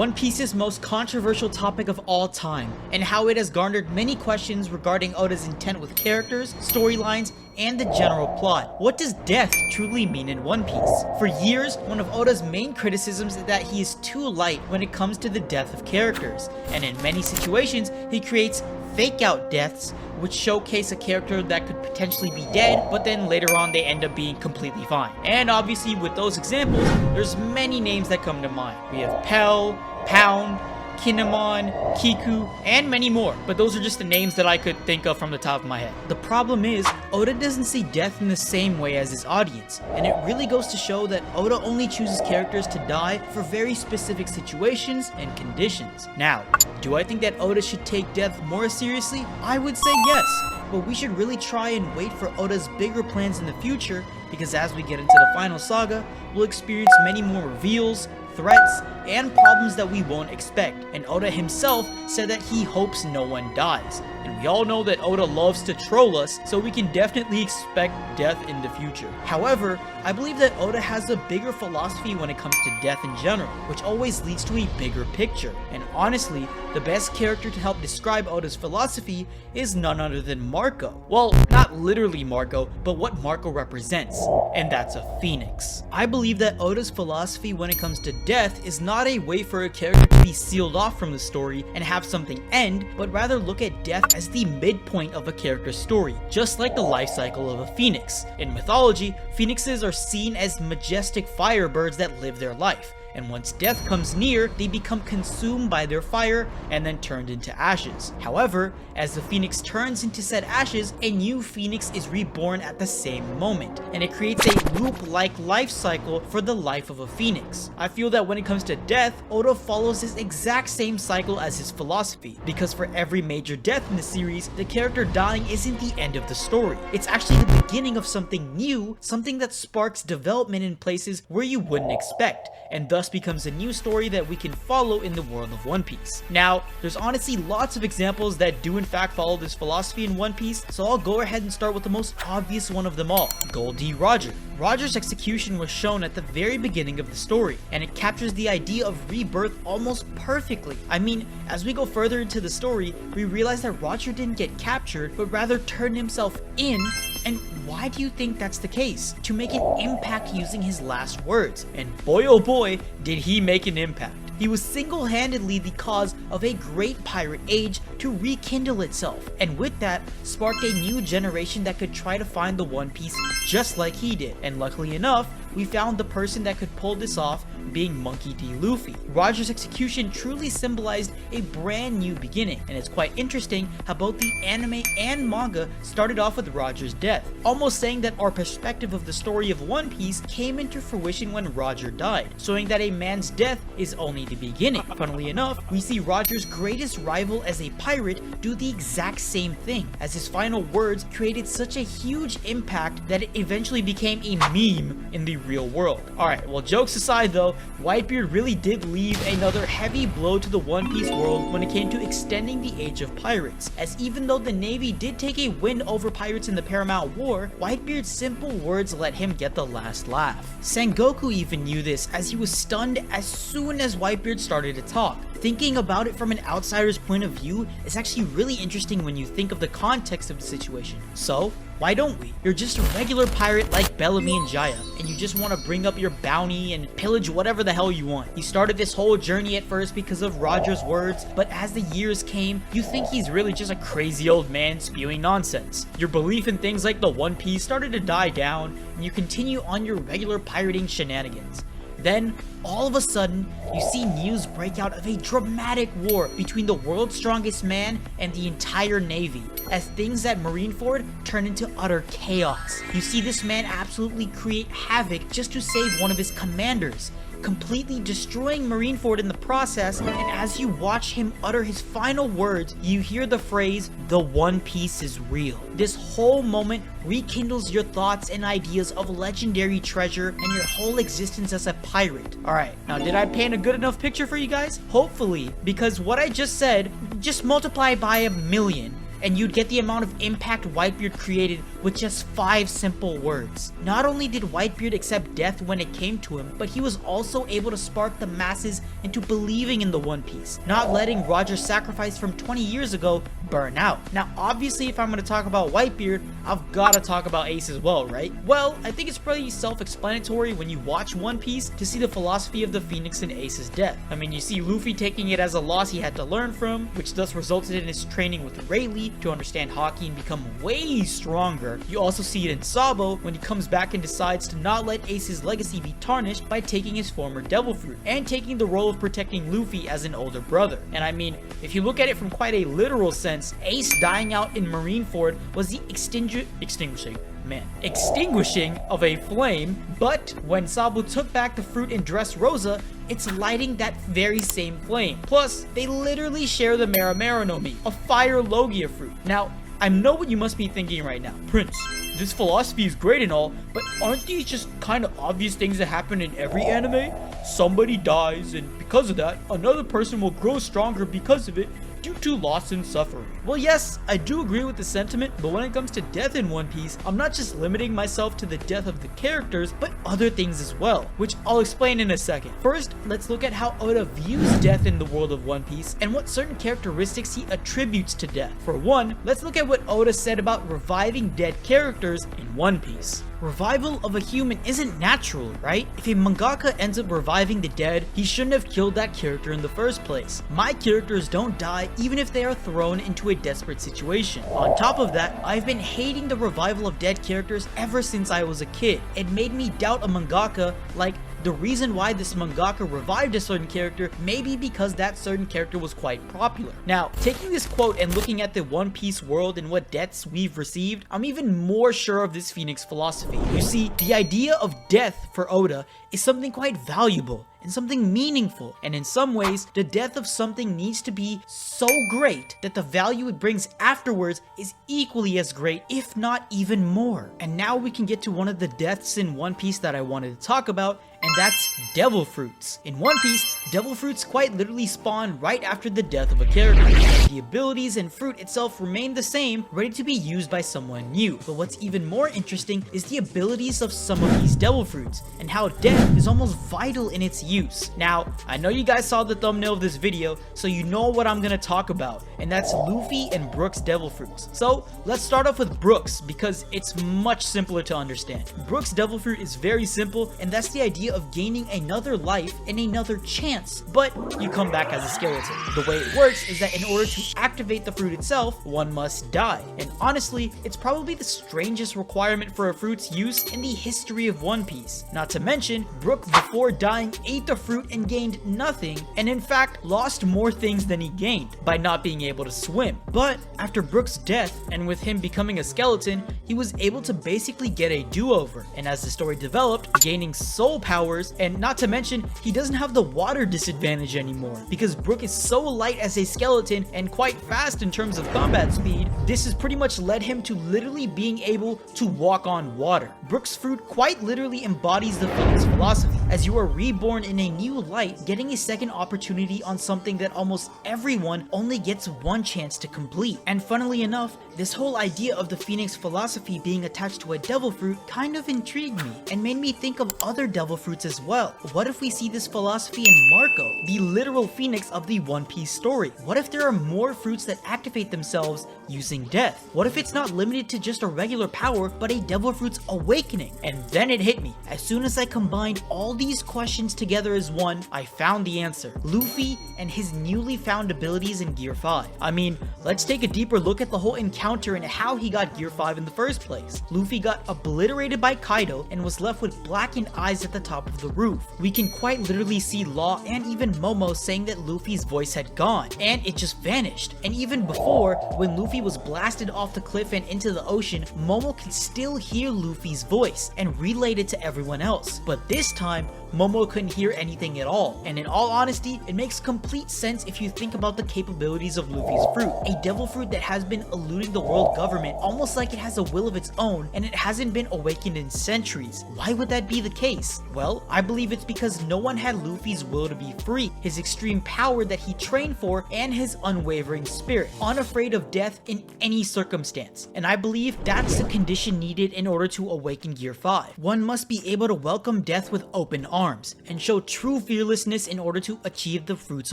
One Piece's most controversial topic of all time, and how it has garnered many questions regarding Oda's intent with characters, storylines, and the general plot. What does death truly mean in One Piece? For years, one of Oda's main criticisms is that he is too light when it comes to the death of characters, and in many situations, he creates fake out deaths which showcase a character that could potentially be dead, but then later on they end up being completely fine. And obviously with those examples, there's many names that come to mind. We have Pell, Pound, Kinemon, Kiku, and many more, but those are just the names that I could think of from the top of my head. The problem is, Oda doesn't see death in the same way as his audience, and it really goes to show that Oda only chooses characters to die for very specific situations and conditions. Now, do I think that Oda should take death more seriously? I would say yes, but we should really try and wait for Oda's bigger plans in the future, because as we get into the final saga, we'll experience many more reveals, threats, and problems that we won't expect, and Oda himself said that he hopes no one dies. And we all know that Oda loves to troll us, so we can definitely expect death in the future. However, I believe that Oda has a bigger philosophy when it comes to death in general, which always leads to a bigger picture. And honestly, the best character to help describe Oda's philosophy is none other than Marco. Well, not literally Marco, but what Marco represents, and that's a phoenix. I believe that Oda's philosophy when it comes to death is not a way for a character to be sealed off from the story and have something end, but rather look at death as the midpoint of a character's story, just like the life cycle of a phoenix. In mythology, phoenixes are seen as majestic firebirds that live their life, and once death comes near, they become consumed by their fire and then turned into ashes. However, as the phoenix turns into said ashes, a new phoenix is reborn at the same moment, and it creates a loop-like life cycle for the life of a phoenix. I feel that when it comes to death, Oda follows this exact same cycle as his philosophy, because for every major death in the series, the character dying isn't the end of the story. It's actually the beginning of something new, something that sparks development in places where you wouldn't expect, and thus becomes a new story that we can follow in the world of One Piece. Now, there's honestly lots of examples that do in fact follow this philosophy in One Piece, so I'll go ahead and start with the most obvious one of them all, Gol D. Roger. Roger's execution was shown at the very beginning of the story, and it captures the idea of rebirth almost perfectly. I mean, as we go further into the story, we realize that Roger didn't get captured, but rather turned himself in. And why do you think that's the case? To make an impact using his last words. And boy oh boy, did he make an impact. He was single-handedly the cause of a great pirate age to rekindle itself, and with that, sparked a new generation that could try to find the One Piece just like he did. And luckily enough, we found the person that could pull this off, being Monkey D. Luffy. Roger's execution truly symbolized a brand new beginning, and it's quite interesting how both the anime and manga started off with Roger's death, almost saying that our perspective of the story of One Piece came into fruition when Roger died, showing that a man's death is only the beginning. Funnily enough, we see Roger's greatest rival as a pirate do the exact same thing, as his final words created such a huge impact that it eventually became a meme in the real world. Alright, well, jokes aside though, Whitebeard really did leave another heavy blow to the One Piece world when it came to extending the age of pirates, as even though the Navy did take a win over pirates in the Paramount War, Whitebeard's simple words let him get the last laugh. Sengoku even knew this, as he was stunned as soon as Whitebeard started to talk. Thinking about it from an outsider's point of view is actually really interesting when you think of the context of the situation. So, why don't we? You're just a regular pirate like Bellamy and Jaya, and you just want to bring up your bounty and pillage whatever the hell you want. You started this whole journey at first because of Roger's words, but as the years came, you think he's really just a crazy old man spewing nonsense. Your belief in things like the One Piece started to die down, and you continue on your regular pirating shenanigans. Then, all of a sudden, you see news break out of a dramatic war between the world's strongest man and the entire Navy, as things at Marineford turn into utter chaos. You see this man absolutely create havoc just to save one of his commanders, completely destroying Marineford in the process, and as you watch him utter his final words, you hear the phrase, "The One Piece is real." This whole moment rekindles your thoughts and ideas of legendary treasure and your whole existence as a pirate. Alright, now did I paint a good enough picture for you guys? Hopefully, because what I just said, just multiply by 1,000,000. and you'd get the amount of impact Whitebeard created with just 5 simple words. Not only did Whitebeard accept death when it came to him, but he was also able to spark the masses into believing in the One Piece, not letting Roger's sacrifice from 20 years ago burn out. Now obviously if I'm going to talk about Whitebeard, I've got to talk about Ace as well, right? Well, I think it's pretty self-explanatory when you watch One Piece to see the philosophy of the Phoenix in Ace's death. I mean, you see Luffy taking it as a loss he had to learn from, which thus resulted in his training with Rayleigh to understand Haki and become way stronger. You also see it in Sabo when he comes back and decides to not let Ace's legacy be tarnished by taking his former devil fruit and taking the role of protecting Luffy as an older brother. And I mean, if you look at it from quite a literal sense, Ace dying out in Marineford was the extinguishing of a flame, but when Sabo took back the fruit in Dressrosa, it's lighting that very same flame. Plus, they literally share the Maramara no Mi, a fire Logia fruit. Now, I know what you must be thinking right now. Prince, this philosophy is great and all, but aren't these just kind of obvious things that happen in every anime? Somebody dies, and because of that, another person will grow stronger because of it, due to loss and suffering. Well, yes, I do agree with the sentiment, but when it comes to death in One Piece, I'm not just limiting myself to the death of the characters, but other things as well, which I'll explain in a second. First, let's look at how Oda views death in the world of One Piece and what certain characteristics he attributes to death. For one, let's look at what Oda said about reviving dead characters in One Piece. Revival of a human isn't natural, right? If a mangaka ends up reviving the dead, he shouldn't have killed that character in the first place. My characters don't die even if they are thrown into a desperate situation. On top of that, I've been hating the revival of dead characters ever since I was a kid. It made me doubt a mangaka, like, the reason why this mangaka revived a certain character may be because that certain character was quite popular. Now, taking this quote and looking at the One Piece world and what deaths we've received, I'm even more sure of this Phoenix philosophy. You see, the idea of death for Oda is something quite valuable and something meaningful, and in some ways, the death of something needs to be so great that the value it brings afterwards is equally as great, if not even more. And now we can get to one of the deaths in One Piece that I wanted to talk about, and that's devil fruits. In One Piece, devil fruits quite literally spawn right after the death of a character. The abilities and fruit itself remain the same, ready to be used by someone new. But what's even more interesting is the abilities of some of these devil fruits, and how death is almost vital in its use. Now, I know you guys saw the thumbnail of this video, so you know what I'm gonna talk about, and that's Luffy and Brook's devil fruits. So, let's start off with Brook's, because it's much simpler to understand. Brook's devil fruit is very simple, and that's the idea of gaining another life and another chance, but you come back as a skeleton. The way it works is that in order to activate the fruit itself, one must die. And honestly, it's probably the strangest requirement for a fruit's use in the history of One Piece. Not to mention, Brook before dying ate the fruit and gained nothing, and in fact lost more things than he gained by not being able to swim. But after Brook's death, and with him becoming a skeleton, he was able to basically get a do-over, and as the story developed, gaining soul powers, and not to mention, he doesn't have the water disadvantage anymore, because Brook is so light as a skeleton and quite fast in terms of combat speed. This has pretty much led him to literally being able to walk on water. Brook's fruit quite literally embodies the Phoenix philosophy, as you are reborn in a new light, getting a second opportunity on something that almost everyone only gets one chance to complete. And funnily enough, this whole idea of the Phoenix philosophy being attached to a devil fruit kind of intrigued me and made me think of other devil fruits as well. What if we see this philosophy in Marco, the literal Phoenix of the One Piece story? What if there are more fruits that activate themselves using death? What if it's not limited to just a regular power, but a devil fruit's awakening? And then it hit me. As soon as I combined all these questions together as one, I found the answer. Luffy and his newly found abilities in Gear 5. I mean, let's take a deeper look at the whole encounter and how he got Gear 5 in the first place. Luffy got obliterated by Kaido and was left with blackened eyes at the top of the roof. We can quite literally see Law and even Momo saying that Luffy's voice had gone, and it just vanished. And even before, when Luffy was blasted off the cliff and into the ocean, Momo could still hear Luffy's voice and relayed it to everyone else. But this time, Momo couldn't hear anything at all. And in all honesty, it makes complete sense if you think about the capabilities of Luffy's fruit, a devil fruit that has been eluding the world government almost like it has a will of its own and it hasn't been awakened in centuries. Why would that be the case? Well, I believe it's because no one had Luffy's will to be free, his extreme power that he trained for, and his unwavering spirit, unafraid of death in any circumstance. And I believe that's the condition needed in order to awaken Gear 5. One must be able to welcome death with open arms and show true fearlessness in order to achieve the fruit's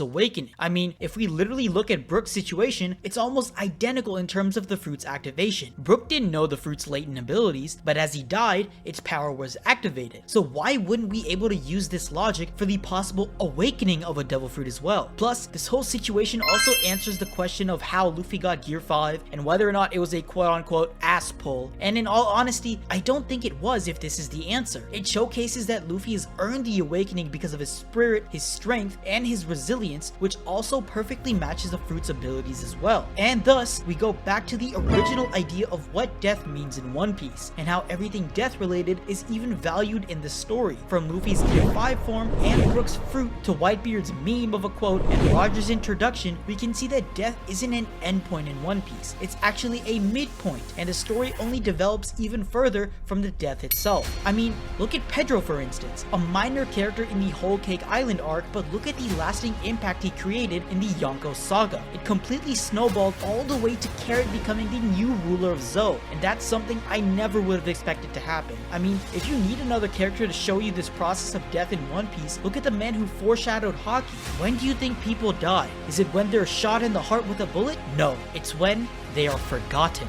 awakening. I mean, if we literally look at Brook's situation, it's almost identical in terms of the fruit's activation. Brook didn't know the fruit's latent abilities, but as he died, its power was activated. So why wouldn't we be able to use this logic for the possible awakening of a devil fruit as well? Plus, this whole situation also answers the question of how Luffy got Gear 5 and whether or not it was a quote-unquote ass pull. And in all honesty, I don't think it was if this is the answer. It showcases that Luffy has earned the awakening because of his spirit, his strength, and his resilience, which also perfectly matches the fruit's abilities as well. And thus, we go back to the original idea of what death means in One Piece, and how everything death related is even valued in the story. From Luffy's Gear 5 form and Brook's fruit to Whitebeard's meme of a quote and Roger's introduction, we can see that death isn't an endpoint in One Piece. It's actually a midpoint, and the story only develops even further from the death itself. I mean, look at Pedro for instance, a minor character in the Whole Cake Island arc, but look at the lasting impact he created in the Yonko saga. It completely snowballed all the way to Carrot becoming the new ruler of Zou, and that's something I never would have expected to happen. I mean, if you need another character to show you this process of death in One Piece, look at the man who foreshadowed Haki. When do you think people die? Is it when they're shot in the heart with a bullet? No, it's when they are forgotten.